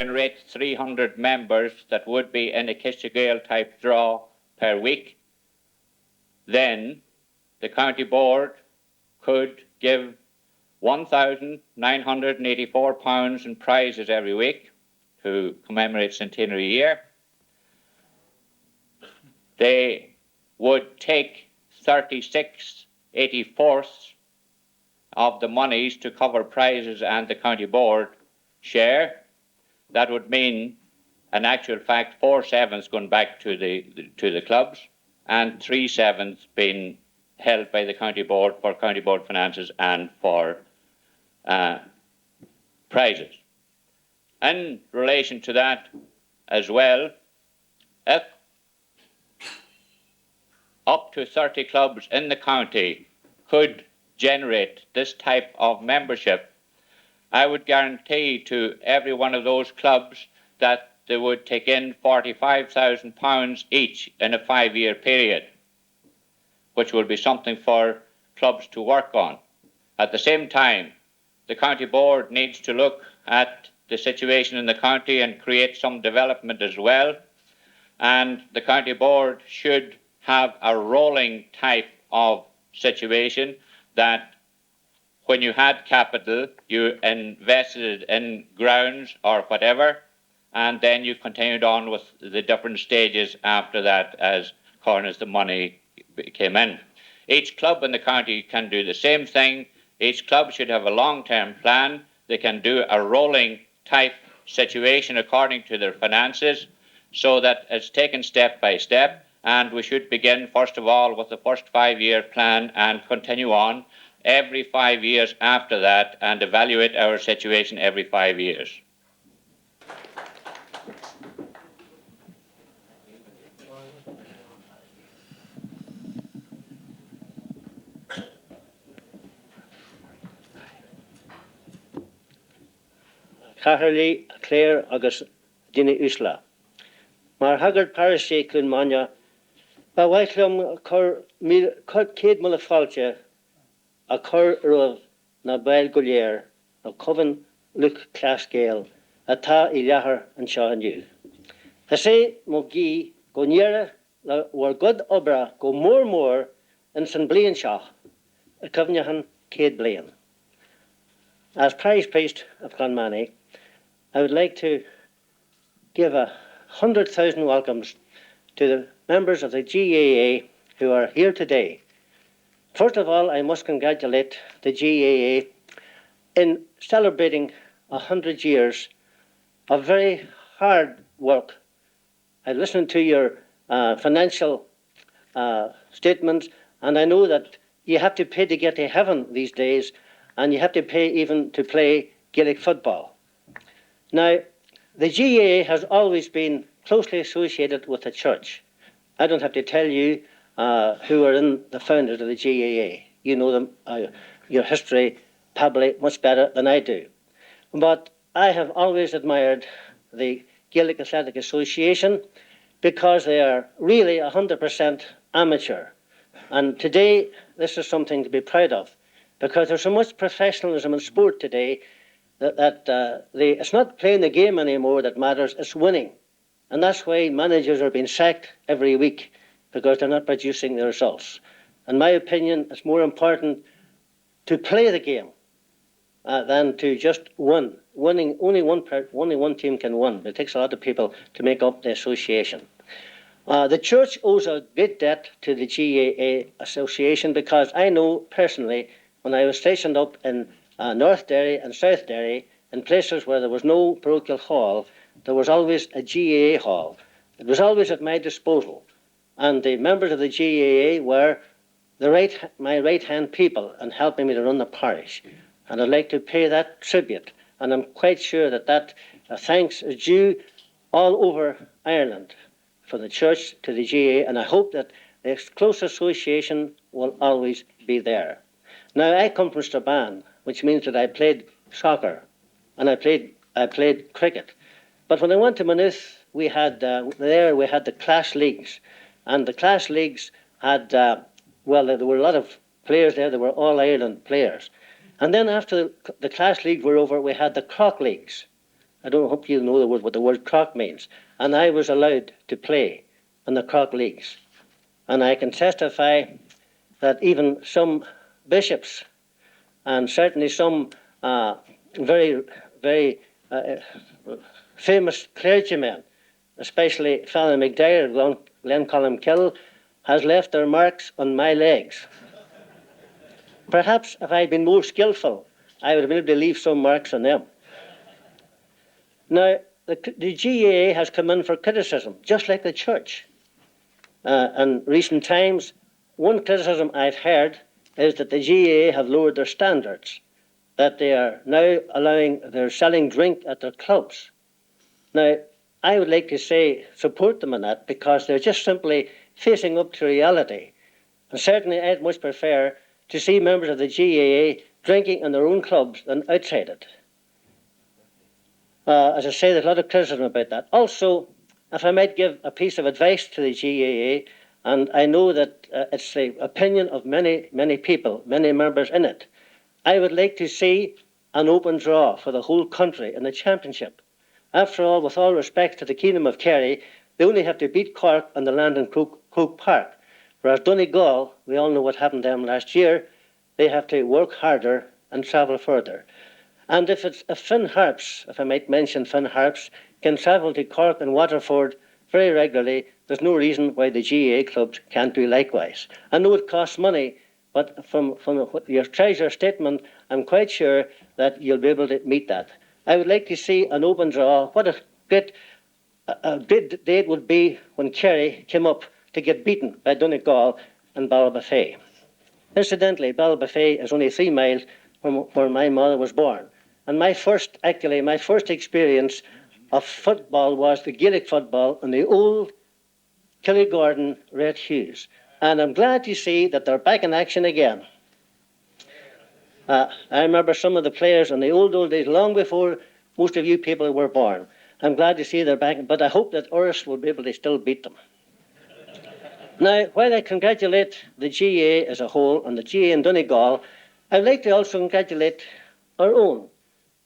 generate 300 members that would be in a G.A.A type draw per week, then the county board could give £1,984 in prizes every week to commemorate centenary year. They would take 36/84 of the monies to cover prizes and the county board share. That would mean, in actual fact, 4/7 going back to the clubs and 3/7 being held by the county board for county board finances and for prizes. In relation to that as well, if up to 30 clubs in the county could generate this type of membership, I would guarantee to every one of those clubs that they would take in £45,000 each in a 5-year period, which will be something for clubs to work on. At the same time, the county board needs to look at the situation in the county and create some development as well. And the county board should have a rolling type of situation that when you had capital, you invested in grounds or whatever, and then you continued on with the different stages after that as the money came in. Each club in the county can do the same thing. Each club should have a long-term plan. They can do a rolling type situation according to their finances so that it's taken step by step, and we should begin first of all with the first 5-year plan and continue on every 5 years after that and evaluate our situation every 5 years. Caherly, Clare, agus Dine Usla. Mar Haggard Parish Clonmany, ba waichlum céad mille fáilte a chur roimh na Bail Gweedore na Coven Luc Clasgale atá I leather an seo aniu. Tá sé mo gí go níire le war god obra go mór in san blian seach a cofneachan céad blian. As parish priest of Clonmany, I would like to give 100,000 welcomes to the members of the G.A.A. who are here today. First of all, I must congratulate the G.A.A. in celebrating 100 years of very hard work. I listened to your financial statements, and I know that you have to pay to get to heaven these days, and you have to pay even to play Gaelic football. Now, the G.A.A. has always been closely associated with the church. I don't have to tell you who are in the founders of the G.A.A. You know them, your history probably much better than I do. But I have always admired the Gaelic Athletic Association because they are really 100% amateur. And today, this is something to be proud of, because there's so much professionalism in sport today that it's not playing the game anymore that matters, it's winning. And that's why managers are being sacked every week, because they're not producing the results. In my opinion, it's more important to play the game than to just win. Winning, only one team can win. It takes a lot of people to make up the association. The church owes a great debt to the G.A.A. Association, because I know personally, when I was stationed up in North Derry and South Derry, in places where there was no parochial hall, there was always a G.A.A. hall. It was always at my disposal. And the members of the G.A.A. were my right-hand people in helping me to run the parish. And I'd like to pay that tribute. And I'm quite sure that thanks is due all over Ireland, from the church to the G.A.A. And I hope that the close association will always be there. Now, I come from Strabane, which means that I played soccer and I played cricket. But when I went to Maynooth, we had the class leagues, and the class leagues had there were a lot of players there. They were all Ireland players. And then after the class leagues were over, we had the crock leagues, I don't hope you know what the word croc means. And I was allowed to play in the croc leagues. And I can testify that even some bishops and certainly some very, very famous clergymen, especially Father McDyer of Glencolmcille, has left their marks on my legs. Perhaps if I had been more skillful, I would have been able to leave some marks on them. Now, the GAA has come in for criticism, just like the church. In recent times, one criticism I've heard is that the GAA have lowered their standards, that they are now they're selling drink at their clubs. Now, I would like to say support them in that because they're just simply facing up to reality. And certainly I'd much prefer to see members of the GAA drinking in their own clubs than outside it. As I say, there's a lot of criticism about that. Also, if I might give a piece of advice to the GAA, and I know that it's the opinion of many, many people, many members in it, I would like to see an open draw for the whole country in the championship. After all, with all respect to the Kingdom of Kerry, they only have to beat Cork on the land in Croke Park. Whereas Donegal, we all know what happened to them last year, they have to work harder and travel further. And if Finn Harps, if I might mention Finn Harps, can travel to Cork and Waterford very regularly, there's no reason why the GAA clubs can't do likewise. I know it costs money, but from your treasurer statement, I'm quite sure that you'll be able to meet that. I would like to see an open draw. What a great day it would be when Kerry came up to get beaten by Donegal and Ballyliffin. Incidentally, Ballyliffin is only 3 miles from where my mother was born. And my first experience of football was the Gaelic football in the old Kilgordon Red Hues. And I'm glad to see that they're back in action again. I remember some of the players in the old days, long before most of you people were born. I'm glad to see they're back, but I hope that Uris will be able to still beat them. Now, while I congratulate the GAA as a whole and the GAA in Donegal, I'd like to also congratulate our own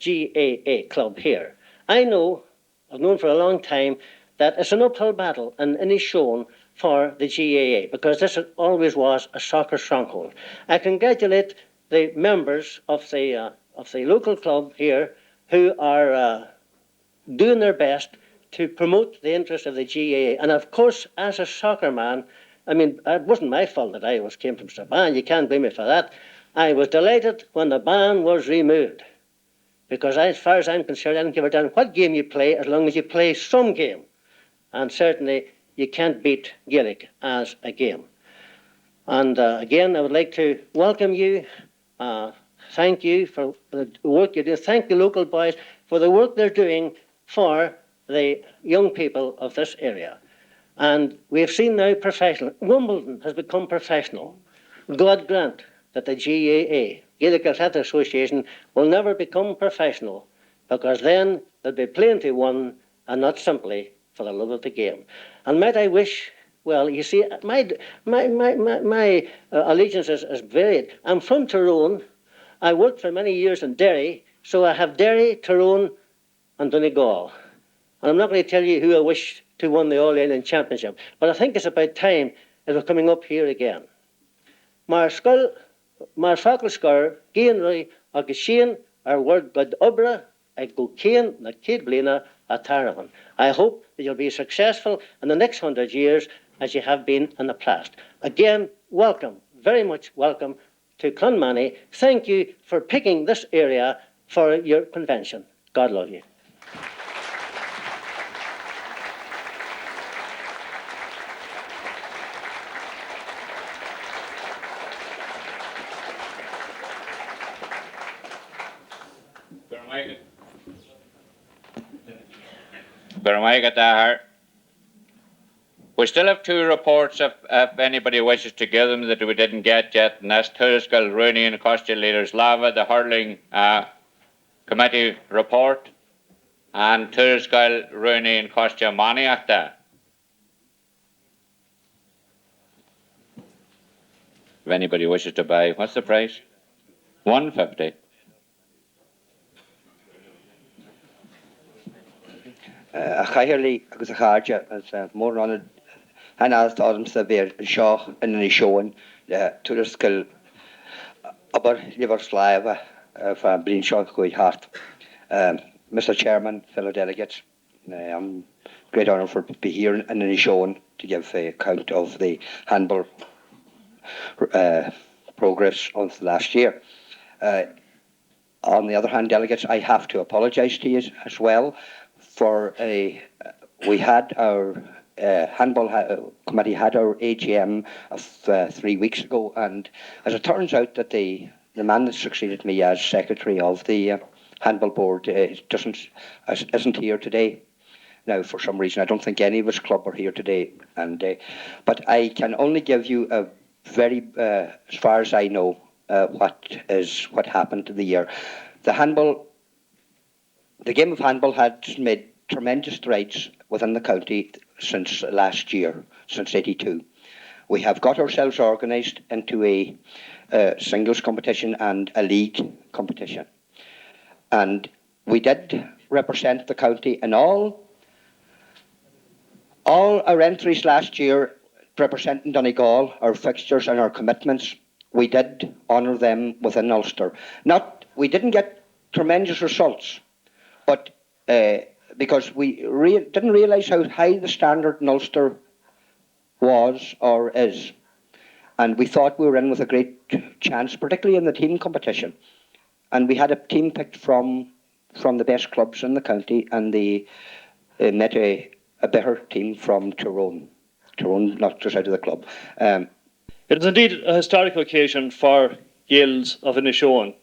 GAA club here. I've known for a long time that it's an uphill battle in Inishowen for the GAA because this always was a soccer stronghold. I congratulate the members of the local club here who are doing their best to promote the interests of the GAA. And of course, as a soccer man, I mean, it wasn't my fault that I came from Strabane. You can't blame me for that. I was delighted when the ban was removed. Because as far as I'm concerned, I don't give a damn what game you play as long as you play some game. And certainly you can't beat Gaelic as a game. And again, I would like to welcome you. Thank you for the work you do. Thank the local boys for the work they're doing for the young people of this area. And we have seen now professional. Wimbledon has become professional. God grant that the GAA, Gaelic Athletic Association, will never become professional because then they'll be playing to win and not simply for the love of the game. And might I wish, well, you see, my allegiance is varied. I'm from Tyrone. I worked for many years in Derry, so I have Derry, Tyrone, and Donegal. And I'm not going to tell you who I wish to win the All-Ireland Championship, but I think it's about time it was coming up here again. Mar Faulkner Scar, Gianroy, Augustin, our word God Obra, I go Cain, na Kid Blina, a Taravan. I hope that you'll be successful in the next 100 years as you have been in the past. Again, welcome, very much welcome to Clonmany. Thank you for picking this area for your convention. God love you. We still have 2 reports if anybody wishes to give them that we didn't get yet, and that's Tursgal, Rooney and Costa Leaders Lava, the hurling committee report, and Tursgal, Rooney and Costa Maniachta. If anybody wishes to buy, what's the price? $150. a chairlí agus a cháirde as mór an as adam sa bhéir seo in Inishowen tuair skill aber liver sláimhe fa brín seo chuig hart. Mr. Chairman, fellow delegates, I'm great honour for be here in Inishowen to give a account of the handball progress of the last year. On the other hand, delegates, I have to apologise to you as well for we had our handball committee had our AGM of 3 weeks ago, and as it turns out that the man that succeeded me as secretary of the handball board isn't here today. Now, for some reason, I don't think any of us club are here today, but I can only give you a very, as far as I know, what happened in the year. The game of handball has made tremendous strides within the county since last year, since '82. We have got ourselves organised into a singles competition and a league competition, and we did represent the county in all our entries last year, representing Donegal, our fixtures and our commitments. We did honour them within Ulster. We didn't get tremendous results, but because we didn't realise how high the standard in Ulster was or is, and we thought we were in with a great chance, particularly in the team competition. And we had a team picked from the best clubs in the county, and they met a better team from Tyrone. Tyrone knocked us out of the club. It is indeed a historic occasion for Gaels of Inishowen.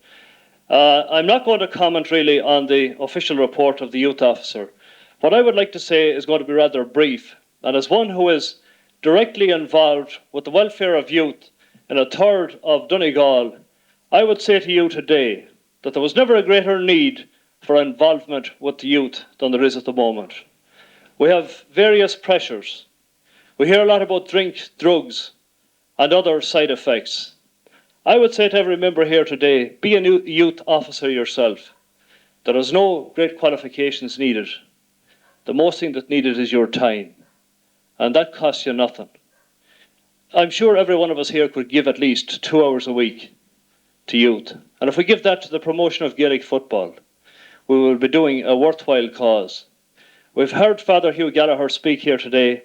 I'm not going to comment really on the official report of the youth officer. What I would like to say is going to be rather brief, and as one who is directly involved with the welfare of youth in a third of Donegal, I would say to you today that there was never a greater need for involvement with the youth than there is at the moment. We have various pressures. We hear a lot about drink, drugs, and other side effects. I would say to every member here today, be a youth officer yourself. There is no great qualifications needed. The most thing that's needed is your time, and that costs you nothing. I'm sure every one of us here could give at least 2 hours a week to youth, and if we give that to the promotion of Gaelic football, we will be doing a worthwhile cause. We've heard Father Hugh Gallagher speak here today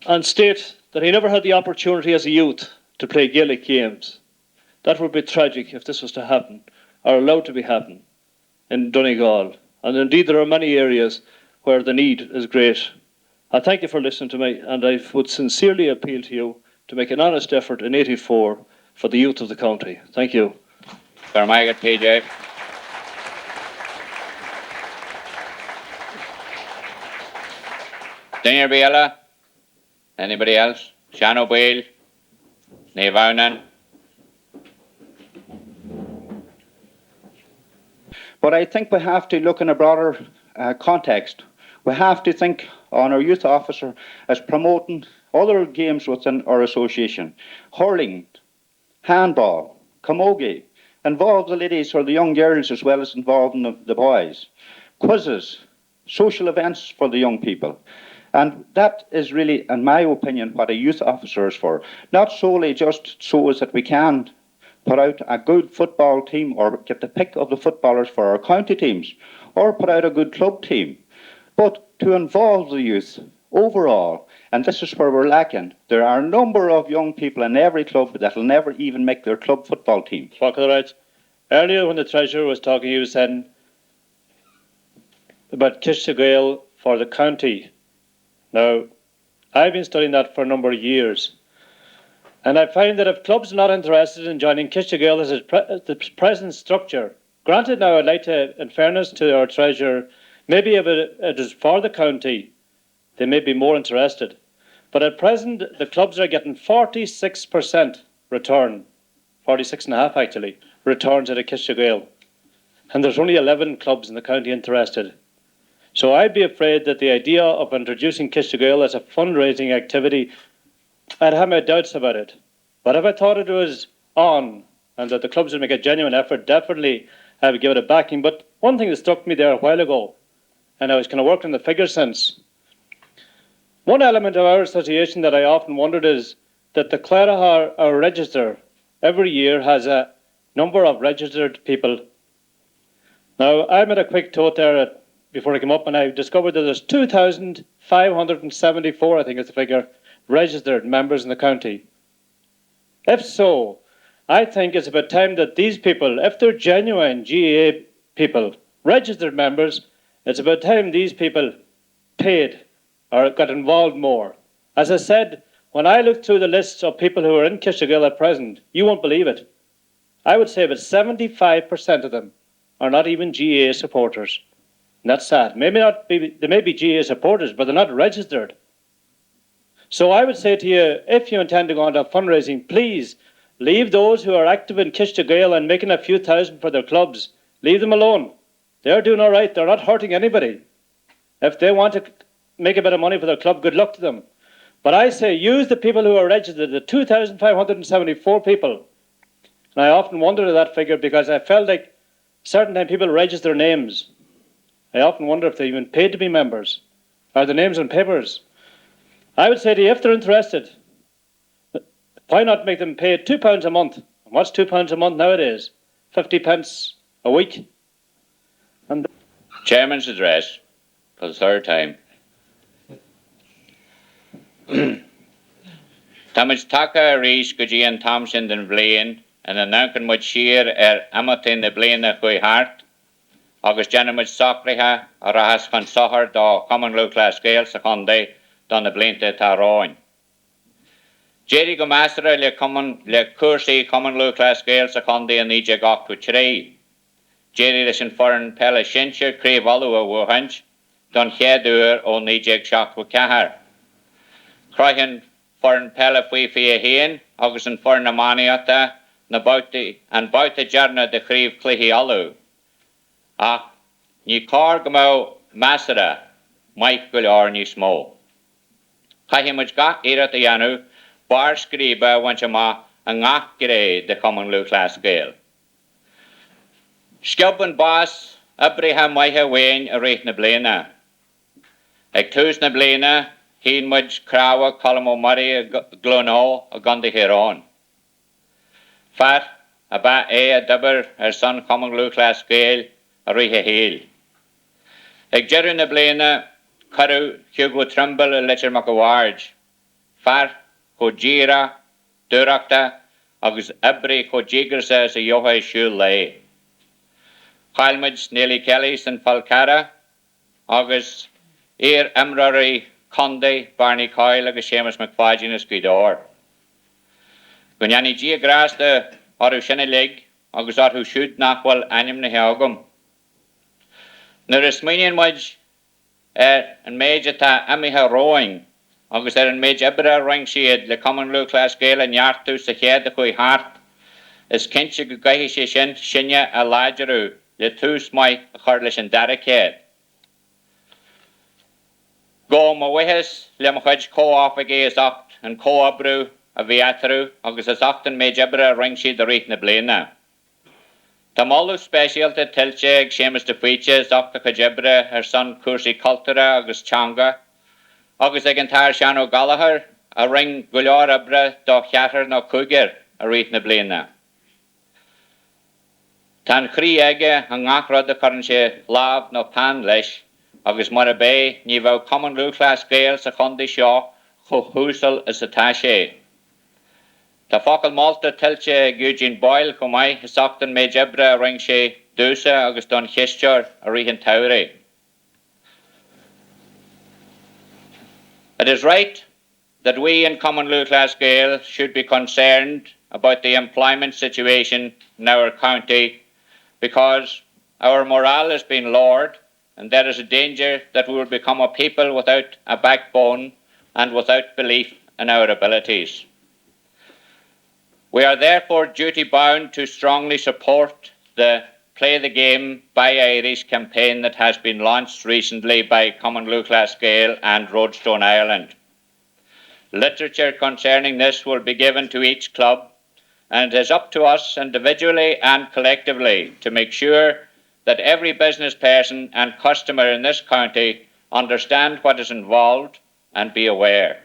and state that he never had the opportunity as a youth to play Gaelic games. That would be tragic if this was to happen, or allowed to be happen, in Donegal. And indeed there are many areas where the need is great. I thank you for listening to me, and I would sincerely appeal to you to make an honest effort in '84 for the youth of the county. Thank you. PJ. Daniel Biela. Anybody else? Sean O'Boyle. Eunan. But I think we have to look in a broader context. We have to think on our youth officer as promoting other games within our association. Hurling, handball, camogie, involve the ladies or the young girls as well as involving the boys. Quizzes, social events for the young people. And that is really, in my opinion, what a youth officer is for. Not solely just so as that we can put out a good football team or get the pick of the footballers for our county teams or put out a good club team, but to involve the youth overall. And this is where we're lacking. There are a number of young people in every club that will never even make their club football team. Earlier when the Treasurer was talking, he was saying about G.A.A for the county. Now, I've been studying that for a number of years, and I find that if clubs are not interested in joining G.A.A as the present structure, granted now I'd like to, in fairness to our Treasurer, maybe if it is for the county, they may be more interested. But at present, the clubs are getting 46% return, 46.5% actually, returns at a G.A.A. And there's only 11 clubs in the county interested. So I'd be afraid that the idea of introducing G.A.A as a fundraising activity, I'd have my doubts about it. But if I thought it was on and that the clubs would make a genuine effort, definitely I would give it a backing. But one thing that struck me there a while ago, and I was kind of working the figures since. One element of our association that I often wondered is that the Clonmany, our register, every year has a number of registered people. Now, I made a quick tote there before I came up, and I discovered that there's 2,574, I think is the figure, registered members in the county. If so, I think it's about time that these people, if they're genuine GAA people, registered members, it's about time these people paid or got involved more. As I said, when I looked through the lists of people who are in Kishagill at present, you won't believe it. I would say about 75% of them are not even GAA supporters. And that's sad. They may be GAA supporters, but they're not registered. So I would say to you, if you intend to go on to fundraising, please leave those who are active in Kishagill and making a few thousand for their clubs. Leave them alone. They're doing all right. They're not hurting anybody. If they want to make a bit of money for their club, good luck to them. But I say use the people who are registered, the 2,574 people. And I often wondered at that figure because I felt like certain time people register names. I often wonder if they even paid to be members. Are the names on papers? I would say to you, if they're interested, why not make them pay £2 a month? And what's £2 a month nowadays? 50 pence a week. And Chairman's address for the third time. Táid taca a rís go dtí an Thompson den bbliain and an ancan muid siar amatain na bliana chuí hart agus déanam muid sacraithe a rahas chun sochar dá Commonwealth Class Gael sa chundaí don na blianta tá ráin. Jerry go meastra le cuasaí Commonwealth Class Gael sa chundaí an 1983. Jerry leis an foreign pelle sinse críomhallú a bhuahaint don chéadúr ó 1974. Craitheann foreign pelle faoi a héin agus an foreign amaniata na bouta dearna de chríomh cluichí allú. Ach, ní cá go mó measara Mike go leor ní smó. Caitheann muid gach éireacht a dhéanamh bar scríbe bhaint amach an ngach G.A.A. de Commonwealth Class Gael. Sciobban bás abrithe maithe bhain a réit na bliana. Ag tús na bliana, hín muid cráha colm ó marí a glónó a ganda hirán. Fat a ba a dabar son Commonwealth Class Gael a ríthe héil. Ag jeru na bliana, caru Hugo Trimble a letter McAwarge. Fat go G.A.A. dúrachta agus abri go jígarsa sa joha siúl lei. Chailmid Neely Kelly san Falcara agus Imrari Conde, Barney Coyle agus Seamus McFadden is Gweedore. Gwyniani G.A.A. de orú sinna lig agus orú siúd nachhfuil anim na heagam. Nuair is muinnean muid an méid atá amithe róing agus an méid ibra ring siad le Commonwealth Class Gael an neartú sa chéad a chuí hart is cinse go gaithí sé sinne a láidirú le tús mai a chuir leis an dara céad. Go má bhuitheas le mo chuid cóáfagé is ocht an cóabrú a bhíatarú agus is ocht an méid ibra ring siad a rít na bliana. Tá málu speisialta tiltte ag Seamus de Fuite is ocht a chuid ibra son cuasaí cultúra agus teanga agus ag an tair Sean Gallagher a ring go leor ibra do cheatar nó cúgar a rít na bliana. Tá chrí aige an ngachrad a churann sé láb nó pan leis agus mar a bé ní bheadh Commonwealth Class Gael sa chundaí seo cho húsal is atá sé. Tá focail Malta tiltte ag Eugene Boyle go mai is ocht an méid ibra a ring sé dúsa agus don chisteir a ríthe tauri. It is right that we in Commonwealth Class Gael should be concerned about the employment situation in our county because our morale has been lowered and there is a danger that we will become a people without a backbone and without belief in our abilities. We are therefore duty bound to strongly support the Play the Game by Irish campaign that has been launched recently by Commonwealth Class Gael and Roadstone Ireland. Literature concerning this will be given to each club, and it is up to us individually and collectively to make sure that every business person and customer in this county understand what is involved and be aware.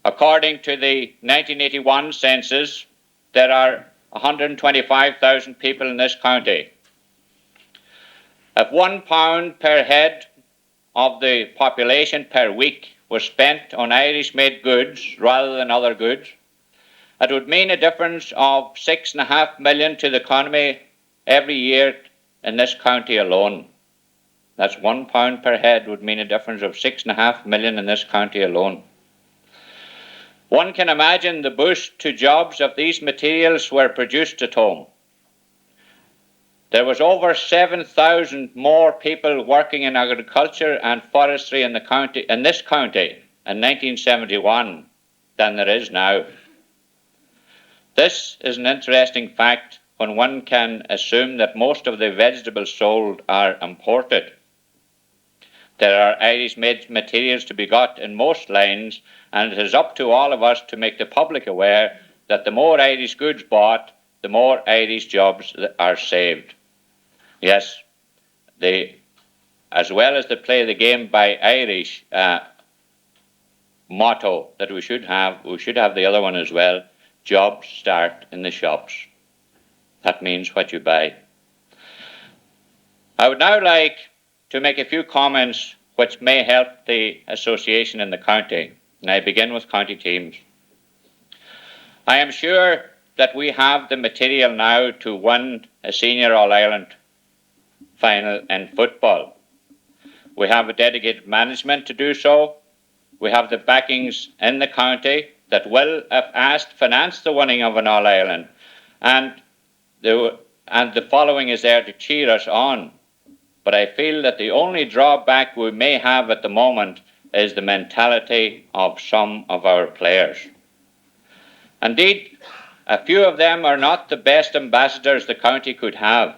According to the 1981 census, there are 125,000 people in this county. If £1 per head of the population per week was spent on Irish-made goods rather than other goods, it would mean a difference of £6.5 million to the economy every year in this county alone. That's £1 per head would mean a difference of £6.5 million in this county alone. One can imagine the boost to jobs if these materials were produced at home. There was over 7,000 more people working in agriculture and forestry in this county in 1971 than there is now. This is an interesting fact when one can assume that most of the vegetables sold are imported. There are Irish-made materials to be got in most lines, and it is up to all of us to make the public aware that the more Irish goods bought, the more Irish jobs are saved. Yes, as well as the play the game by Irish motto that we should have the other one as well. Jobs start in the shops. That means what you buy. I would now like to make a few comments which may help the association in the county, and I begin with county teams. I am sure that we have the material now to win a Senior All-Ireland final in football. We have a dedicated management to do so. We have the backings in the county that will, if asked, finance the winning of an All-Ireland, and the following is there to cheer us on. But I feel that the only drawback we may have at the moment is the mentality of some of our players. Indeed, a few of them are not the best ambassadors the county could have,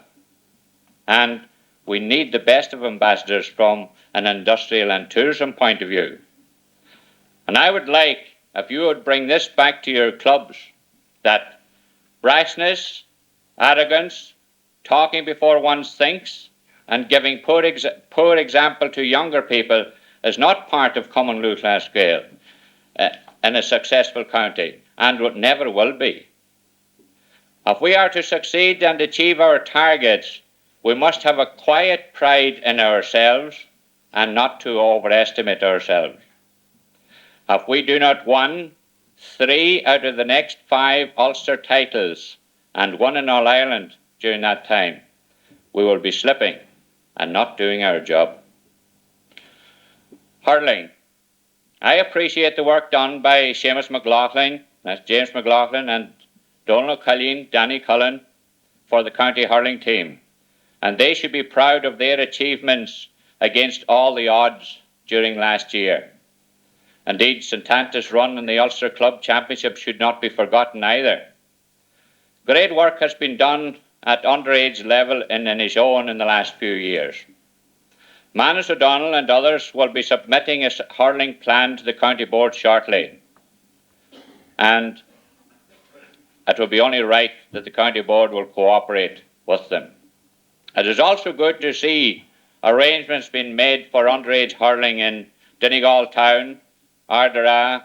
and we need the best of ambassadors from an industrial and tourism point of view. And I would like, if you would bring this back to your clubs, that brashness, arrogance, talking before one thinks, and giving poor example to younger people is not part of common rule class scale in a successful county, and never will be. If we are to succeed and achieve our targets, we must have a quiet pride in ourselves and not to overestimate ourselves. If we do not win 3 out of the next 5 Ulster titles and 1 in All-Ireland during that time, we will be slipping and not doing our job. Hurling. I appreciate the work done by Seamus McLaughlin, that's James McLaughlin, and Donald Cullen, Danny Cullen, for the county hurling team. And they should be proud of their achievements against all the odds during last year. Indeed, St Anta's run in the Ulster Club Championship should not be forgotten either. Great work has been done at underage level in Inishowen in the last few years. Manus O'Donnell and others will be submitting a hurling plan to the county board shortly, and it will be only right that the county board will cooperate with them. It is also good to see arrangements being made for underage hurling in Donegal Town, Ardara,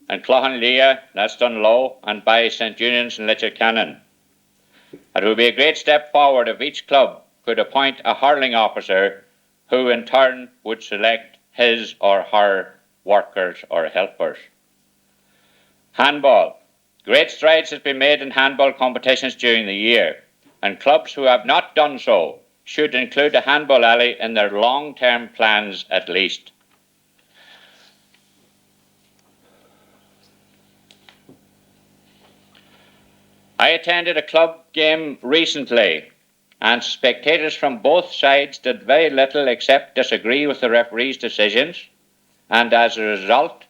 and Clonmany, that's Dunlow, and by St Eunan's and Letterkenny. It would be a great step forward if each club could appoint a hurling officer who in turn would select his or her workers or helpers. Handball. Great strides have been made in handball competitions during the year, and clubs who have not done so should include a handball alley in their long-term plans at least. I attended a club game recently, and spectators from both sides did very little except disagree with the referee's decisions, and as a result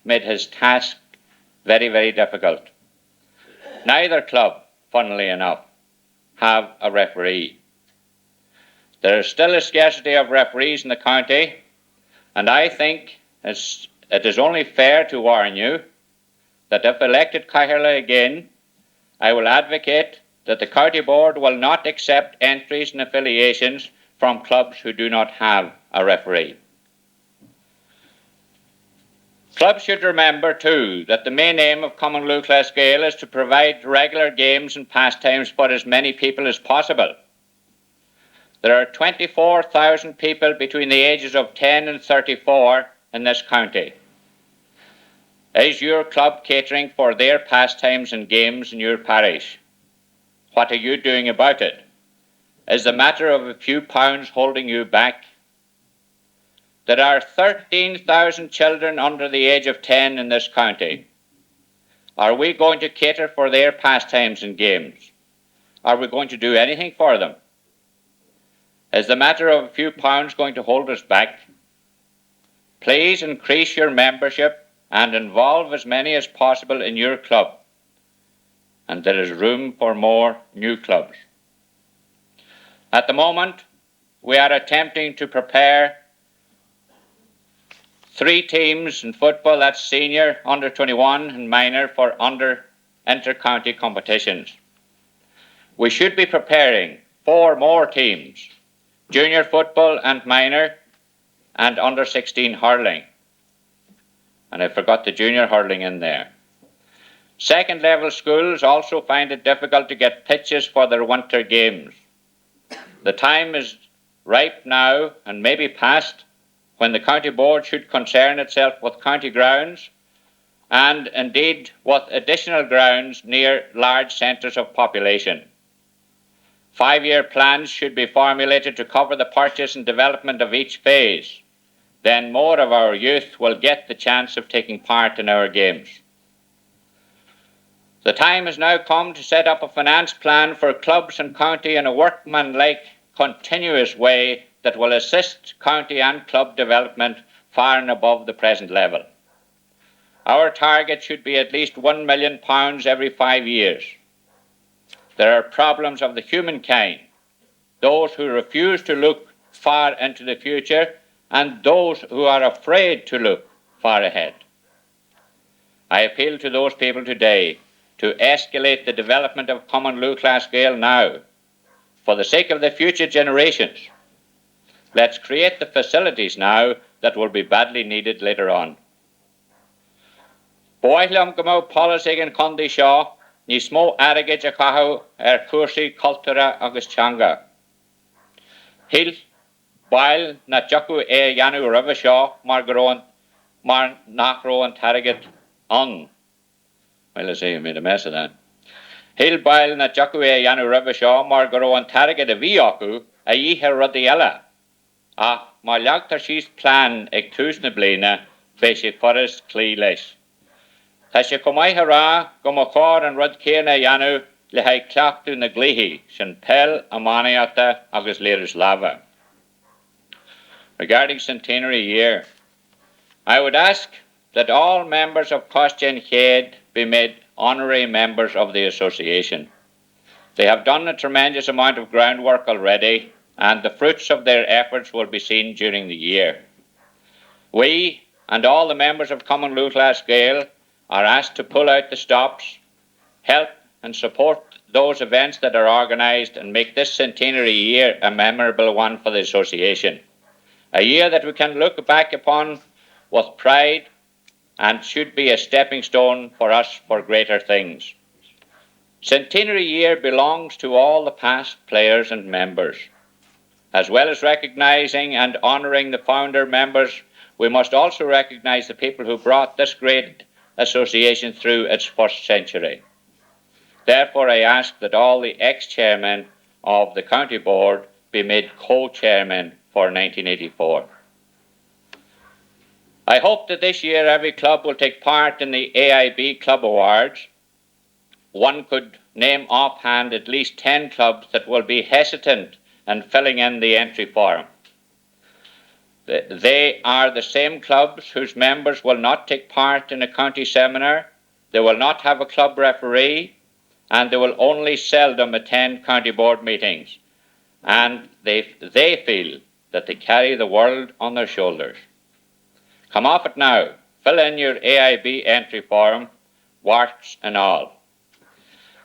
made his task very, very difficult. Neither club, funnily enough, have a referee. There is still a scarcity of referees in the county, and I think it is only fair to warn you that if elected Cathaoirleach again, I will advocate that the County Board will not accept entries and affiliations from clubs who do not have a referee. Clubs should remember too that the main aim of Common Luchlas Gael is to provide regular games and pastimes for as many people as possible. There are 24,000 people between the ages of 10 and 34 in this county. Is your club catering for their pastimes and games in your parish? What are you doing about it? Is the matter of a few pounds holding you back? There are 13,000 children under the age of 10 in this county. Are we going to cater for their pastimes and games? Are we going to do anything for them? Is the matter of a few pounds going to hold us back? Please increase your membership and involve as many as possible in your club. And there is room for more new clubs. At the moment, we are attempting to prepare 3 teams in football, that's senior, under 21 and minor, for inter-county competitions. We should be preparing 4 more teams, junior football and minor, and under 16 hurling. And I forgot the junior hurling in there. Second level schools also find it difficult to get pitches for their winter games. The time is ripe now, and maybe past, when the County Board should concern itself with county grounds and indeed with additional grounds near large centres of population. 5-year plans should be formulated to cover the purchase and development of each phase. Then more of our youth will get the chance of taking part in our games. The time has now come to set up a finance plan for clubs and county in a workmanlike, continuous way that will assist county and club development far and above the present level. Our target should be at least £1 million every 5 years. There are problems of the humankind, those who refuse to look far into the future and those who are afraid to look far ahead. I appeal to those people today to escalate the development of Common Luchlas Gael now, for the sake of the future generations. Let's create the facilities now that will be badly needed later on. Boyle go policy in Condi Shaw, ni smó airgid a cahu cuasaí cultúra agus teanga. Hil Boyle na jocu Yanu River Shaw mar nach roan targid on. Well, I say I made a mess of that. Hil Boyle na jocu Yanu River Shaw mar roan targid a viocu a yihe rodiella. Mar leagtar síos plan ag tús na blina fe sé forras clí leis. Tá sé comaithe rá go mo chóir an rud céna dhéanú le haid cleachtú na glíthe sin pel amaniata agus léiris lava. Regarding Centenary Year, I would ask that all members of Costian Head be made honorary members of the association. They have done a tremendous amount of groundwork already, and the fruits of their efforts will be seen during the year. We and all the members of Common Luchlas Gael are asked to pull out the stops, help and support those events that are organised and make this centenary year a memorable one for the association. A year that we can look back upon with pride and should be a stepping stone for us for greater things. Centenary year belongs to all the past players and members. As well as recognising and honouring the founder members, we must also recognise the people who brought this great association through its first century. Therefore, I ask that all the ex-chairmen of the County Board be made co-chairmen for 1984. I hope that this year every club will take part in the AIB Club Awards. One could name offhand at least 10 clubs that will be hesitant in filling in the entry form. They are the same clubs whose members will not take part in a county seminar, they will not have a club referee, and they will only seldom attend county board meetings. And they feel that they carry the world on their shoulders. Come off it now. Fill in your AIB entry form, warts and all.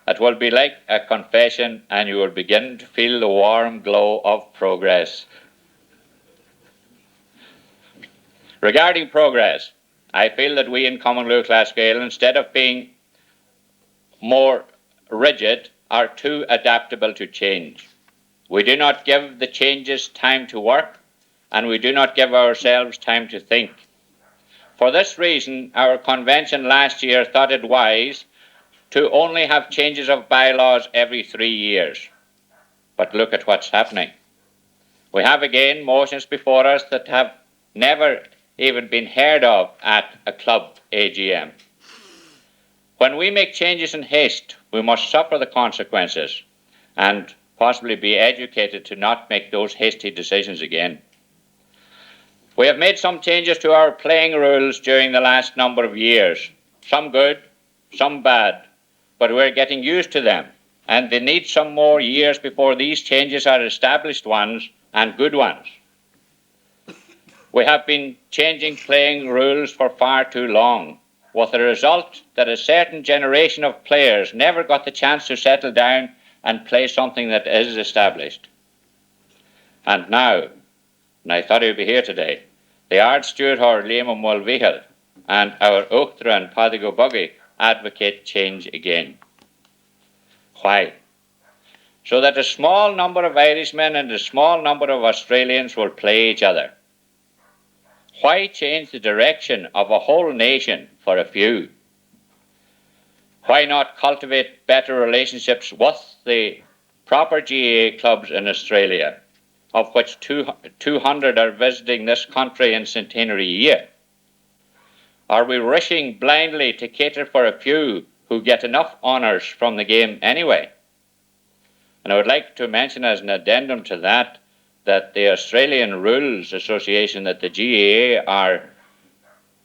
It will be like a confession, and you will begin to feel the warm glow of progress. Regarding progress, I feel that we in Commonwealth Glasgow, instead of being more rigid, are too adaptable to change. We do not give the changes time to work, and we do not give ourselves time to think. For this reason, our convention last year thought it wise to only have changes of bylaws every 3 years. But look at what's happening. We have again motions before us that have never even been heard of at a club AGM. When we make changes in haste, we must suffer the consequences and possibly be educated to not make those hasty decisions again. We have made some changes to our playing rules during the last number of years, some good, some bad, but we're getting used to them, and they need some more years before these changes are established ones and good ones. We have been changing playing rules for far too long, with the result that a certain generation of players never got the chance to settle down and play something that is established. And now, and I thought he'd be here today, the Ard Stewart or Liam Mulvihill and our Oaktra and Paddy Buggy advocate change again. Why? So that a small number of Irishmen and a small number of Australians will play each other. Why change the direction of a whole nation for a few? Why not cultivate better relationships with the proper GAA clubs in Australia, of which 200 are visiting this country in centenary year? Are we rushing blindly to cater for a few who get enough honours from the game anyway? And I would like to mention as an addendum to that, that the Australian Rules Association that the GAA are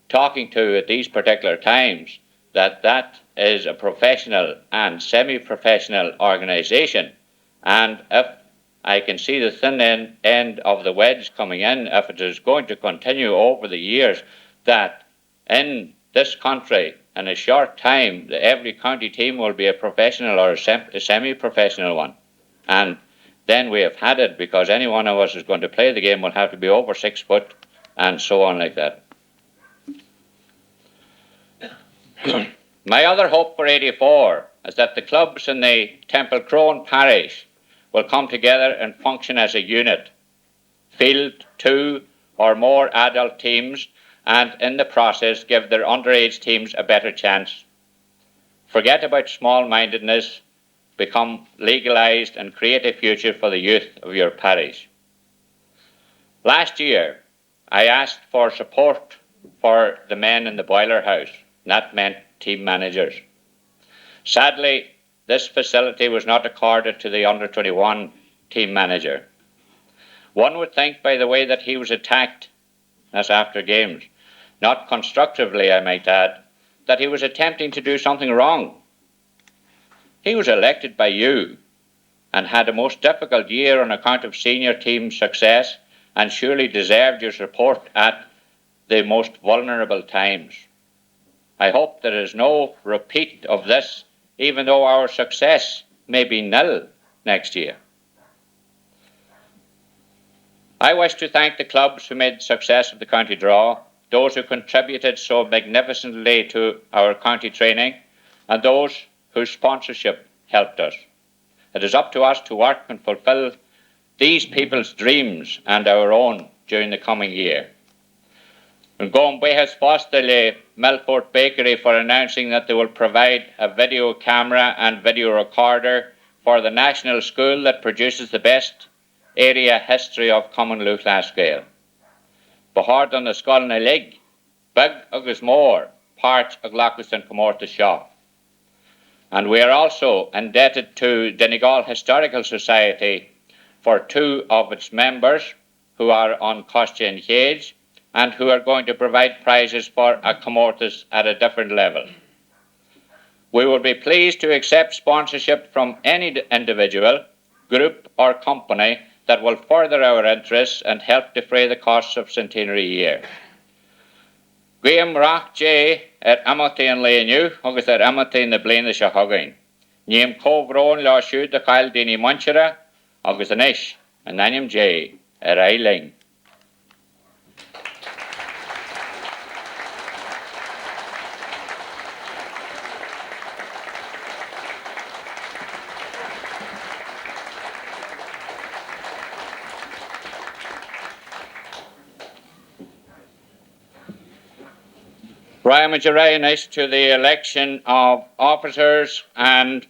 talking to at these particular times, that is a professional and semi-professional organisation. And if I can see the thin end of the wedge coming in, if it is going to continue over the years, that in this country, in a short time, every county team will be a professional or a semi-professional one. And then we have had it, because any one of us is going to play the game will have to be over 6 foot and so on like that. My other hope for 84 is that the clubs in the Templecrone Parish will come together and function as a unit, field 2 or more adult teams, and in the process give their underage teams a better chance. Forget about small-mindedness, become legalised and create a future for the youth of your parish. Last year, I asked for support for the men in the boiler house, and that meant team managers. Sadly, this facility was not accorded to the under-21 team manager. One would think by the way that he was attacked, as after games, not constructively I might add, that he was attempting to do something wrong. He was elected by you and had a most difficult year on account of senior team success, and surely deserved your support at the most vulnerable times. I hope there is no repeat of this, even though our success may be nil next year. I wish to thank the clubs who made the success of the county draw, those who contributed so magnificently to our county training, and those whose sponsorship helped us. It is up to us to work and fulfil these people's dreams and our own during the coming year. And going has fostered the Milford Bakery for announcing that they will provide a video camera and video recorder for the national school that produces the best area history of Commonwealth Glasgow. Behard on the Skull na Lig, Big agus More, parts of Glacus and Comorta Shaw. And we are also indebted to Donegal Historical Society for 2 of its members who are on Costian Cage and who are going to provide prizes for a Comortas at a different level. We will be pleased to accept sponsorship from any individual, group or company that will further our interests and help defray the costs of centenary year. Graham Rock J at Amity and Leinu, agus at Amity and the Blaine the Shahagain. Níam cóhrón lá siúd a chail daoine Montere agus anis an aim J ar Eiling. Brian Majorainis to the election of officers, and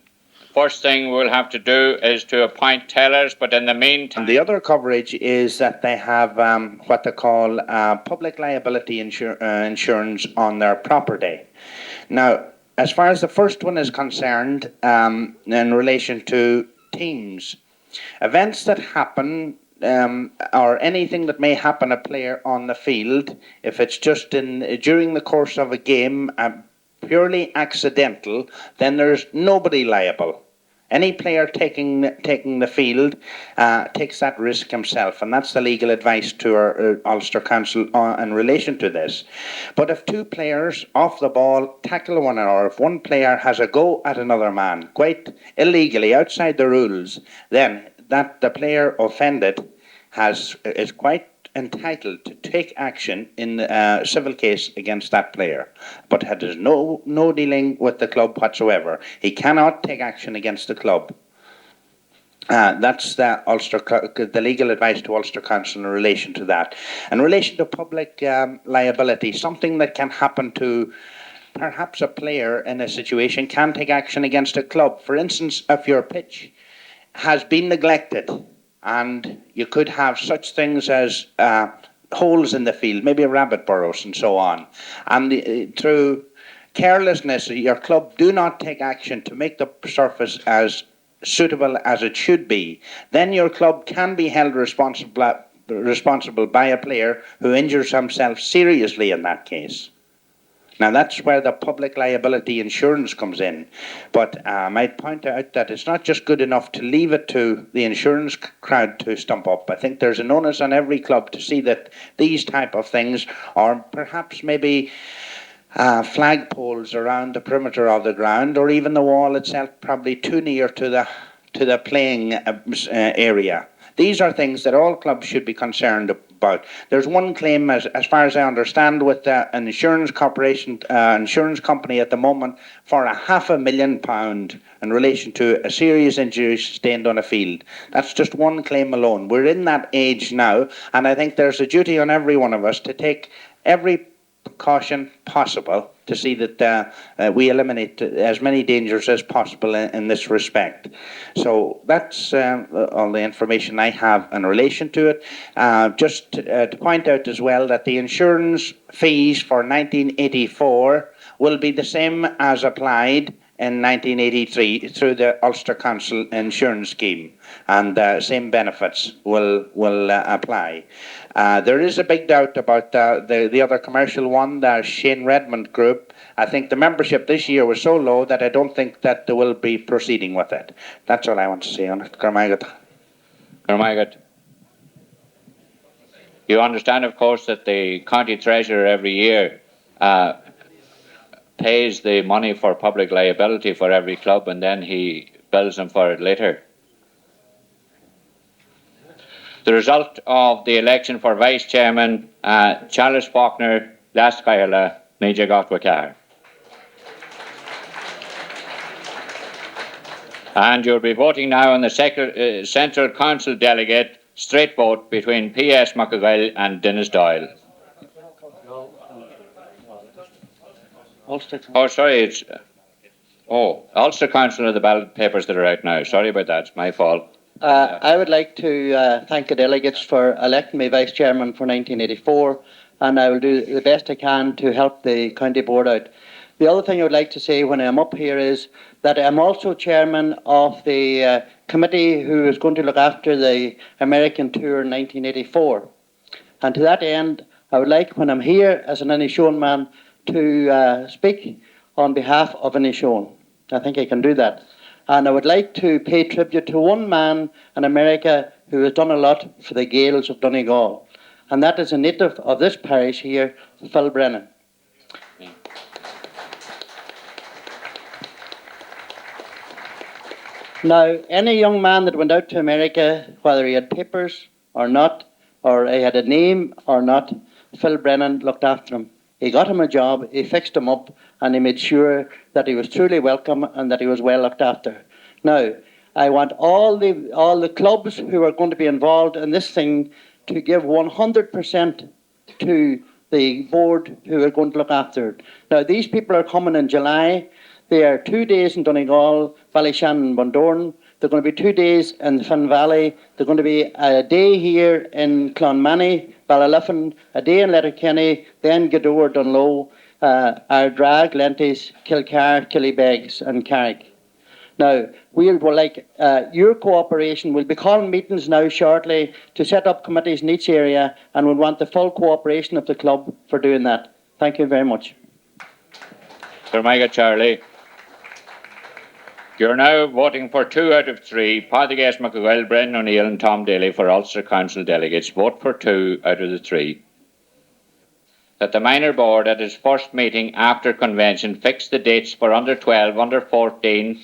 first thing we'll have to do is to appoint tellers, but in the meantime... And the other coverage is that they have what they call public liability insurance on their property. Now, as far as the first one is concerned, in relation to teams, events that happen or anything that may happen a player on the field, if it's just during the course of a game, purely accidental, then there's nobody liable. Any player taking the field takes that risk himself, and that's the legal advice to our Ulster Council in relation to this. But if two players off the ball tackle one another, if one player has a go at another man, quite illegally, outside the rules, then that the player offended is quite entitled to take action in a civil case against that player, but has no dealing with the club whatsoever. He cannot take action against the club. That's the legal advice to Ulster Council in relation to that. In relation to public liability, something that can happen to perhaps a player in a situation can take action against a club. For instance, if your pitch has been neglected, and you could have such things as holes in the field, maybe rabbit burrows and so on. And through carelessness, your club do not take action to make the surface as suitable as it should be, then your club can be held responsible by a player who injures himself seriously in that case. Now, that's where the public liability insurance comes in. But I might point out that it's not just good enough to leave it to the insurance crowd to stump up. I think there's an onus on every club to see that these type of things, or perhaps maybe flagpoles around the perimeter of the ground, or even the wall itself, probably too near to the playing area. These are things that all clubs should be concerned about. There's one claim, as far as I understand, with an insurance corporation, insurance company at the moment for £500,000 in relation to a serious injury sustained on a field. That's just one claim alone. We're in that age now, and I think there's a duty on every one of us to take every precaution possible to see that we eliminate as many dangers as possible in this respect. So that's all the information I have in relation to it. Just to point out as well that the insurance fees for 1984 will be the same as applied in 1983 through the Ulster Council insurance scheme, and same benefits will apply. There is a big doubt about the other commercial one, the Shane Redmond Group. I think the membership this year was so low that I don't think that they will be proceeding with it. That's all I want to say on it. Carmichael. You understand, of course, that the county treasurer every year pays the money for public liability for every club, and then he bills them for it later. The result of the election for vice chairman, Charles Faulkner, Lascaila, Major Gotwakar. And you'll be voting now on the Central Council delegate, straight vote between P.S. McGill and Dennis Doyle. Oh, sorry, it's... Ulster Council are the ballot papers that are out now. Sorry about that, it's my fault. I would like to thank the delegates for electing me Vice Chairman for 1984, and I will do the best I can to help the County Board out. The other thing I would like to say when I'm up here is that I'm also Chairman of the committee who is going to look after the American Tour in 1984. And to that end, I would like, when I'm here as an Inishowen man, to speak on behalf of Inishowen. I think I can do that. And I would like to pay tribute to one man in America who has done a lot for the Gaels of Donegal. And that is a native of this parish here, Phil Brennan. Now, any young man that went out to America, whether he had papers or not, or he had a name or not, Phil Brennan looked after him. He got him a job, he fixed him up, and he made sure that he was truly welcome and that he was well looked after. Now, I want all the clubs who are going to be involved in this thing to give 100% to the board who are going to look after it. Now, these people are coming in July. They are 2 days in Donegal, Ballyshannon and Bundoran. They're going to be 2 days in the Finn Valley. They're going to be a day here in Clonmany, Ballyliffin, a day in Letterkenny, then Gweedore, Dunlow, Ardara, Glenties, Kilcar, Killybegs and Carrick. Now, we would like your cooperation. We'll be calling meetings now shortly to set up committees in each area, and we want the full cooperation of the club for doing that. Thank you very much. Sir Micah Charlie. You're now voting for 2 out of 3, Paddy Beag McGill, Brendan O'Neill and Tom Daly for Ulster Council delegates. Vote for 2 out of the 3. That the minor board at its first meeting after convention fix the dates for under 12, under 14,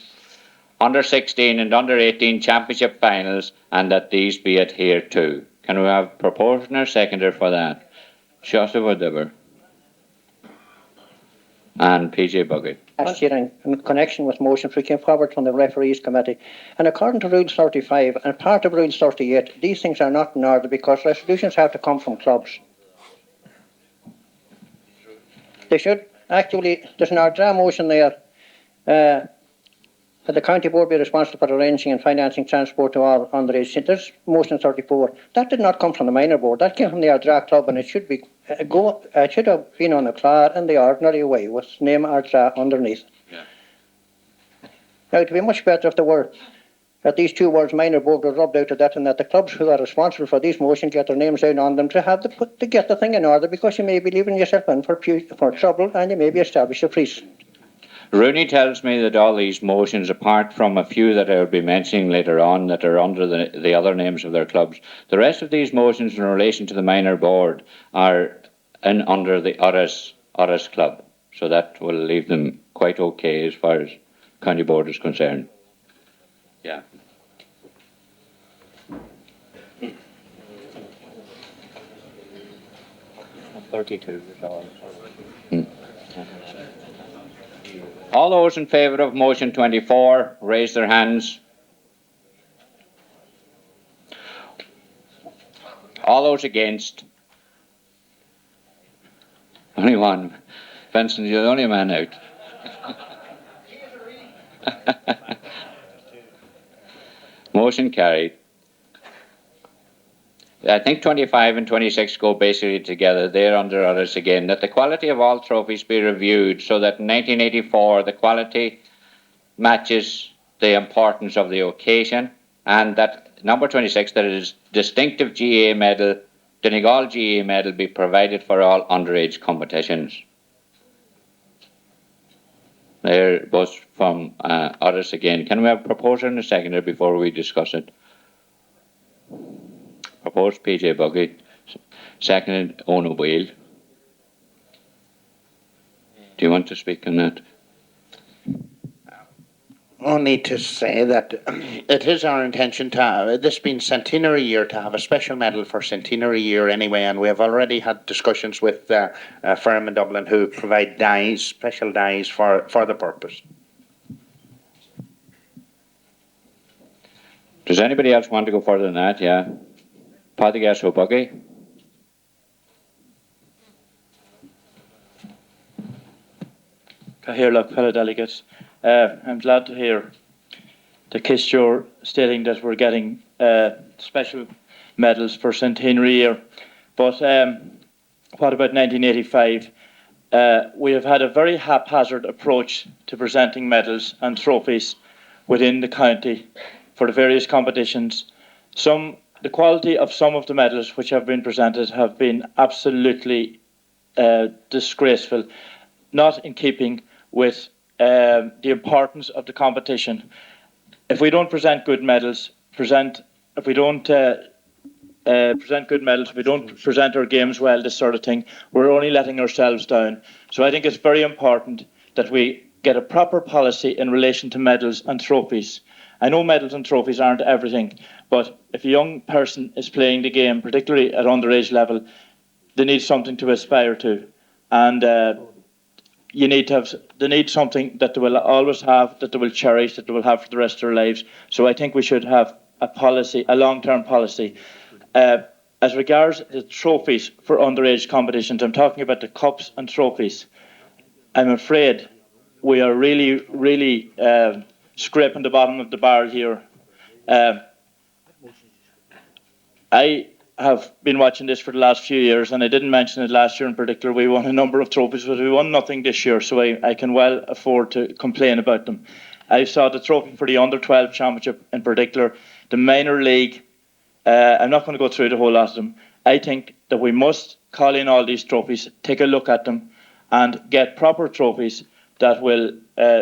under 16 and under 18 championship finals, and that these be adhered to. Can we have proposer or seconder for that? Shosha Woodöver and PJ Buggy. Last year, in connection with motions, we came forward from the referees committee, and according to Rule 35 and part of Rule 38, these things are not in order because resolutions have to come from clubs. They should actually. There's an Ardara motion there. That the county board be responsible for arranging and financing transport to all underage centres. Motion 34. That did not come from the minor board. That came from the Ardara club, and it should be it should have been on a card in the ordinary way with name Ardara underneath. Yeah. Now it would be much better if there were that these 2 words minor board were rubbed out of that, and that the clubs who are responsible for these motions get their names down on them to have to get the thing in order, because you may be leaving yourself in for trouble, and you may be established a precedent. Rooney tells me that all these motions, apart from a few that I will be mentioning later on that are under the other names of their clubs, the rest of these motions in relation to the minor board are under the Oris club. So that will leave them quite okay as far as county board is concerned. Yeah. All those in favour of motion 24, raise their hands. All those against? Only one. Vincent, you're the only man out. Motion carried. I think 25 and 26 go basically together. They're under others again. That the quality of all trophies be reviewed so that in 1984 the quality matches the importance of the occasion, and that number 26, that it is distinctive GAA medal, Donegal GAA medal be provided for all underage competitions. They're both from others again. Can we have a proposer and a seconder before we discuss it? Proposed PJ Buggy, seconded Ono Boyle. Do you want to speak on that? Only to say that it is our intention to have, this being centenary year, to have a special medal for centenary year anyway, and we have already had discussions with firm in Dublin who provide dies, special dies for the purpose. Does anybody else want to go further than that? Yeah. Paddy Beag Buggy. Cahirlock, fellow delegates. I'm glad to hear the Kisture stating that we're getting special medals for centenary year. But what about 1985? We have had a very haphazard approach to presenting medals and trophies within the county for the various competitions. The quality of some of the medals which have been presented have been absolutely disgraceful, not in keeping with the importance of the competition. If we don't present good medals, if we don't present our games well, this sort of thing, we're only letting ourselves down. So I think it's very important that we get a proper policy in relation to medals and trophies. I know medals and trophies aren't everything, but if a young person is playing the game, particularly at underage level, they need something to aspire to, and they need something that they will always have, that they will cherish, that they will have for the rest of their lives. So I think we should have a policy, a long-term policy. As regards the trophies for underage competitions, I'm talking about the cups and trophies. I'm afraid we are really scraping the bottom of the barrel here. I have been watching this for the last few years, and I didn't mention it last year in particular. We won a number of trophies, but we won nothing this year, so I can well afford to complain about them. I saw the trophy for the under-12 championship in particular, the minor league. I'm not going to go through the whole lot of them. I think that we must call in all these trophies, take a look at them, and get proper trophies that will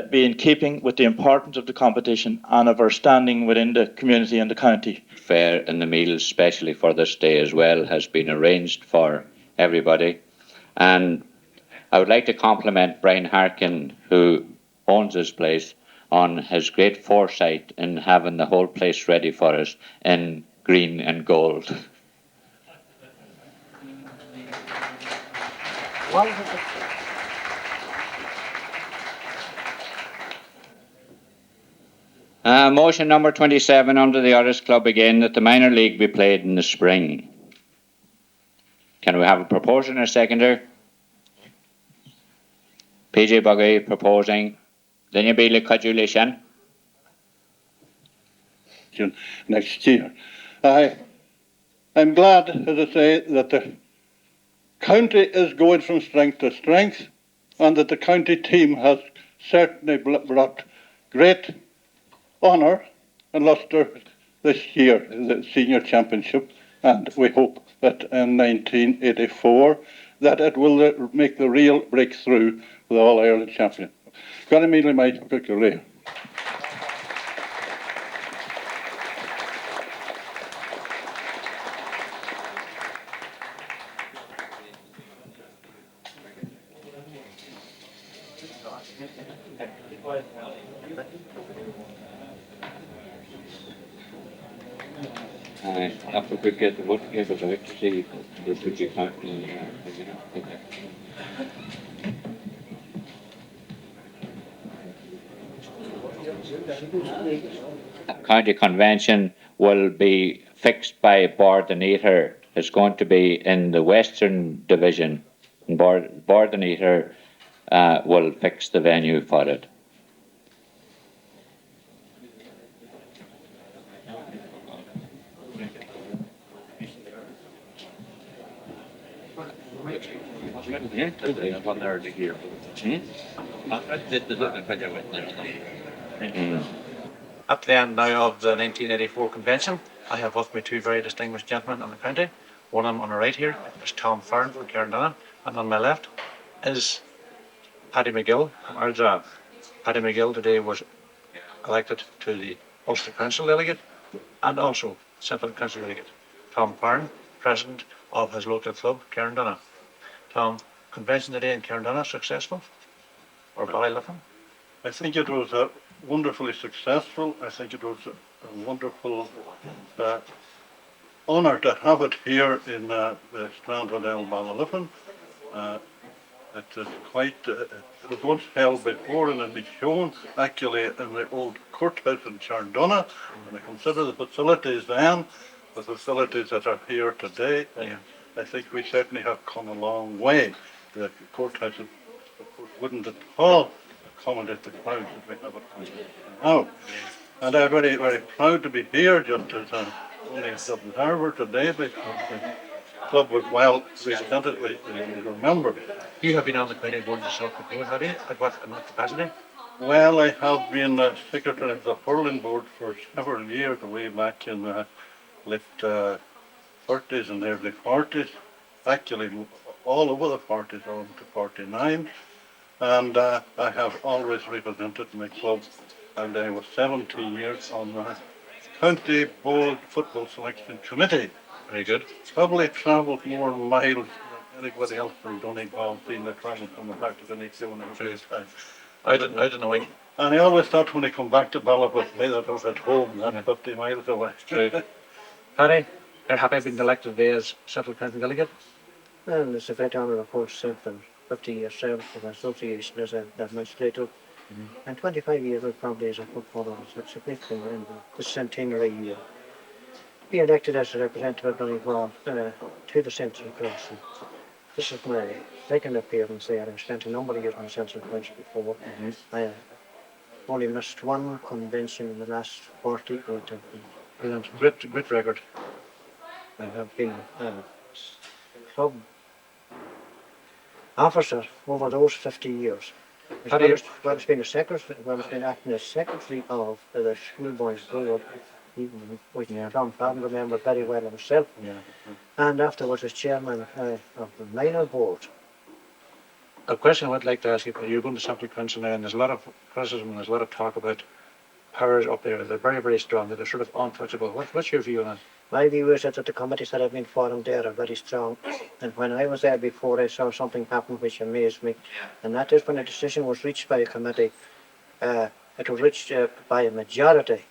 be in keeping with the importance of the competition and of our standing within the community and the county. Fare in the meals, especially for this day as well, has been arranged for everybody. And I would like to compliment Brian Harkin, who owns this place, on his great foresight in having the whole place ready for us in green and gold. Motion number 27 under the Irish Club again, that the minor league be played in the spring. Can we have a proposer and a seconder? PJ Buggy proposing. Then you be like cajulation. Next year. I'm glad, as I say, that the county is going from strength to strength, and that the county team has certainly brought great honour and lustre this year in the senior championship, and we hope that in 1984 that it will make the real breakthrough with All Ireland champion. Clonmany my particular. After we get the vote here, but I like to see this would be counting. County convention will be fixed by Bordinator. It's going to be in the Western Division. Bordinator will fix the venue for it. At the end now of the 1984 convention, I have with me two very distinguished gentlemen in the county. One of them on the right here is Tom Farren from Carndonagh, and on my left is Paddy McGill from Ardara. Paddy McGill today was elected to the Ulster Council delegate and also Central Council delegate. Tom Farren, president of his local club, Carndonagh. Tom, convention today in Carndonagh successful? Or Ballyliffin? I think it was wonderfully successful. I think it was a wonderful honour to have it here in the Strand Hotel, Ballyliffin. It is quite. It was once held before in Inishowen, actually in the old courthouse in Carndonagh, and I consider the facilities then, the facilities that are here today. I think we certainly have come a long way. The courthouse, of course, wouldn't at all accommodate the crowds that we have at now. And I'm very, very proud to be here just as only as observer today, because the club was well represented, we remember. You have been on the county board yourself before, have you? At what capacity? Well, I have been secretary of the hurling board for several years, way back in the late 30s and early 40s. Actually, all over the 40s, on to 49. And I have always represented my club, and I was 17 years on the county board football selection committee. Very good. Probably travelled more miles than anybody else from Donegal, seeing the travel from the back to the next one in the first time. Out in the wing. And I always thought when I come back to Ballyliffin that I was at home, not 50 miles away. Paddy, you're happy being elected today as Central County Delegate? Well, it's a great honour, of course, and 50 years service of association as an administrator, and 25 years probably as a footballer. So it's significant in the centenary year. Be elected as a representative of Donegal to the Central Council. This is my second appearance there. I've spent a number of years on the Central Council before. I only missed one convention in the last 40 or Brilliant. Great record. I have been club officer over those 50 years. It's been a secretary, it's been acting as secretary of the schoolboys board, even with Tom Farren remember very well himself. And afterwards as chairman of the minor board. A question I would like to ask you, you're going to Central Council now, and there's a lot of criticism and there's a lot of talk about Parish up there. They're very, very strong. They're sort of untouchable. What's your view on that? My view is that the committees that have been formed there are very strong. And when I was there before, I saw something happen which amazed me. And that is when a decision was reached by a committee, it was reached by a majority.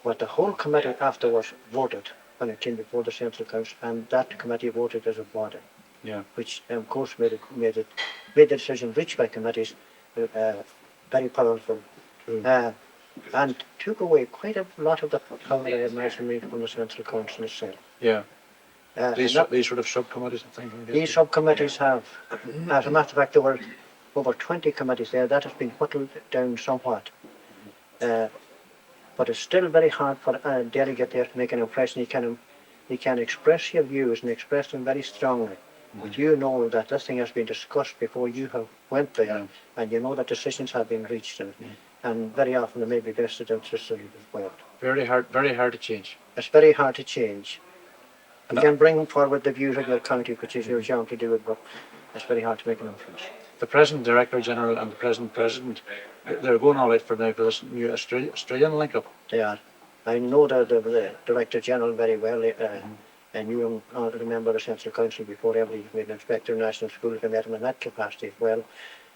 But the whole committee afterwards voted when it came before the Central Council, and that committee voted as a body. Which, of course, made the decision reached by committees very powerful. And took away quite a lot of the power, I imagine, from the Central Council itself. These sort of subcommittees and things like that. These subcommittees have, as a matter of fact, there were over 20 committees there. That has been whittled down somewhat. But it's still very hard for a delegate there to make an impression. You can express your views and express them very strongly. But you know that this thing has been discussed before you have went there, and you know that decisions have been reached, and very often there may be vested interests as well. Very hard to change. It's very hard to change. You can bring forward the views of your county, which is your job to do it, but it's very hard to make an influence. The present Director General and the present President, they're going all out for now for this new Australian link-up. They are. I know the Director General very well. I knew him, I remember the Central Council before ever he made an Inspector of National Schools. I met him in that capacity as well.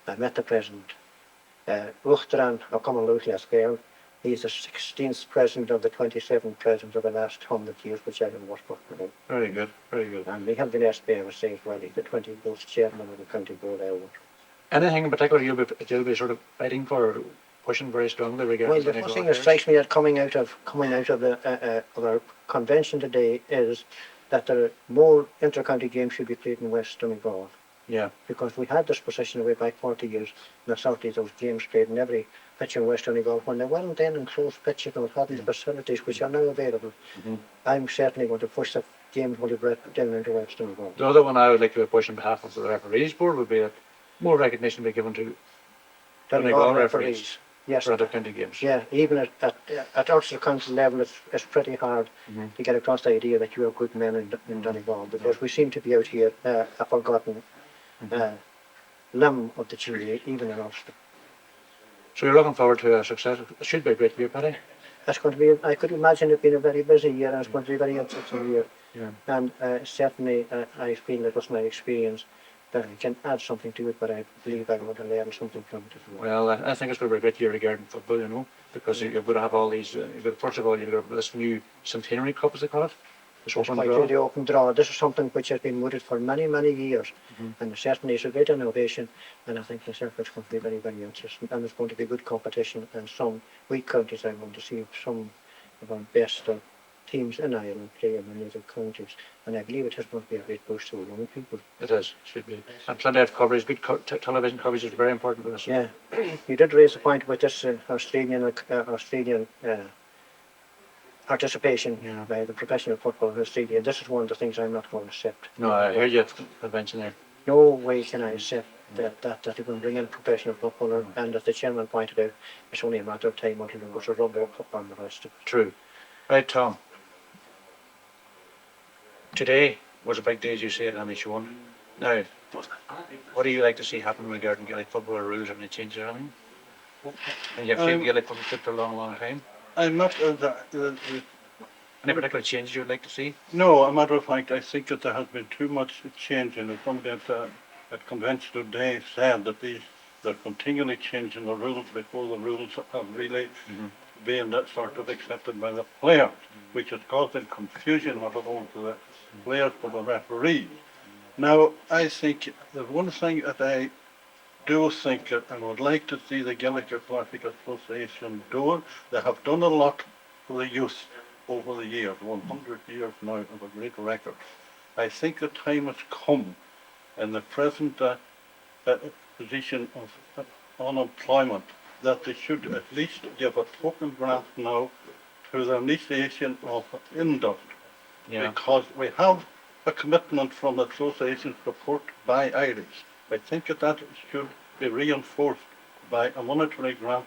I met the President. Uchtran, I'll come on loosely as well. He's the 16th President of the 27th President of the last 100 years, which I have worked for him. Very good, very good. And we have the SB, I was saying, well, he's the 24th Chairman of the County Board I work. Anything in particular you'll be sort of fighting for, pushing very strongly regarding? Well, the first thing that strikes me that coming out of of our convention today is that there are more inter-county games should be played in West Donegal. Because we had this position away back 40 years, and certainly those games played in every pitch in West Donegal when they weren't then enclosed pitches and had the facilities which are now available. I'm certainly going to push the games will be brought down into West Donegal. The other one I would like to push on behalf of the referees board would be that more recognition be given to Donegal referees. Yes. For other county games. Yeah, even at Ulster Council level, it's pretty hard to get across the idea that you are good men in Donegal, because we seem to be out here a forgotten limb of the GAA, even in Ulster. So you're looking forward to a success. It should be a great year, Paddy. It's going to be. I could imagine it being a very busy year, and it's going to be a very interesting year. And certainly, I feel that was my experience. That I can add something to it, but I believe I'm going to learn something from it as well. Well, I think it's going to be a great year regarding football, you know, because you're going to have all these. First of all, you've got this new Centenary Cup, as they call it. This open draw. The open draw. This is something which has been mooted for many, many years, and certainly it's a great innovation. And I think the circuit's going to be very, very interesting, and there's going to be good competition. And some weak counties are going to see some of our best teams in Ireland play in many other counties, and I believe it is going to be a great boost to young people. It is, should be. And plenty of coverage, good television coverage is very important for us. Yeah, you did raise a point about this Australian participation by the professional football in Australia. This is one of the things I'm not going to accept. No, I heard you at the convention there. No way can I accept that you can bring in professional footballer, and as the chairman pointed out, it's only a matter of time until there goes a rubber up on the rest of it. True. Right, Tom. Today was a big day, as you say, at Inishowen. Now, what do you like to see happen regarding Gaelic football or rules? Have any changes or anything? And you've seen Gaelic football for a long, long time. I'm not. Any particular changes you'd like to see? No, a matter of fact, I think that there has been too much change in it. Somebody at convention today said that these They're continually changing the rules before the rules have really been that sort of accepted by the players, which is causing confusion not only to the players but the referees. Now, I think the one thing that I do think that I would like to see the Gallagher Classic Association do, they have done a lot for the youth over the years, 100 years now of a great record. I think the time has come in the present position of unemployment that they should at least give a token grant now to the initiation of industry. Yeah. Because we have a commitment from the association support by Irish. I think that should be reinforced by a monetary grant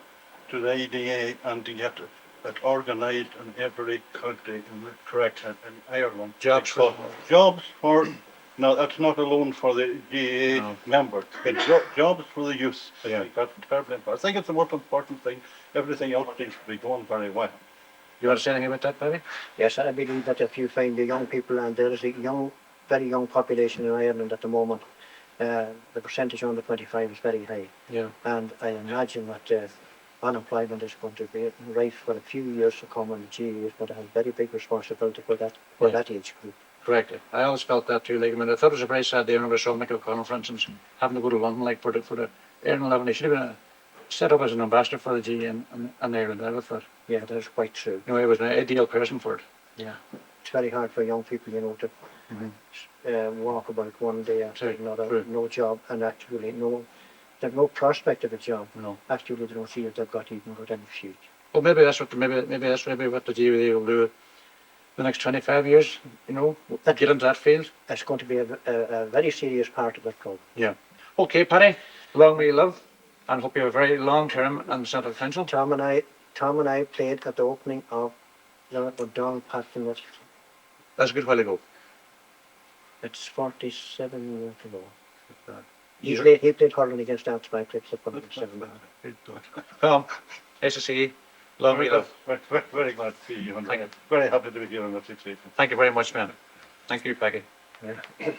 to the ADA and to get it organised in every county in the correct in Ireland. Jobs for no, that's not alone for the GAA members. It's jobs for the youth. I think that's terribly important. I think it's the most important thing. Everything else seems to be going very well. You want to say anything about that, Paddy? Yes, I believe that if you find the young people, and there is a very young population in Ireland at the moment, the percentage under 25 is very high. Yeah. And I imagine that unemployment is going to be rife for a few years to come, and the GAA is going to have very big responsibility for that age group. Correct. I always felt that too. Like, I mean, I thought it was a very sad day. I remember Sean McGoldrick, for instance, having to go to London, like for the Ireland 11. He should have been set up as an ambassador for the GAA in Ireland. I would thought. Yeah, that's quite true. You know, he was an ideal person for it. Yeah, it's very hard for young people, you know, to walk about one day after another, no job, and actually they've no prospect of a job. No. Actually, they don't see that they've got even got any future. Well, maybe that's what what the GAA will do the next 25 years. You know, get into that field. It's going to be a very serious part of the club. Yeah. Okay, Paddy. Long may you live, and hope you have a very long term in the Central Council. Tom and I played at the opening of the Donegal GAA. That's a good while ago. It's 47 years ago. You're- He played hurling against Dance Bank Clips at 47. Well, nice to see you. Long may you live. Very glad to see you. And Thank you. very happy to be here on this occasion. Thank you very much, man. Thank you, Peggy. Yeah.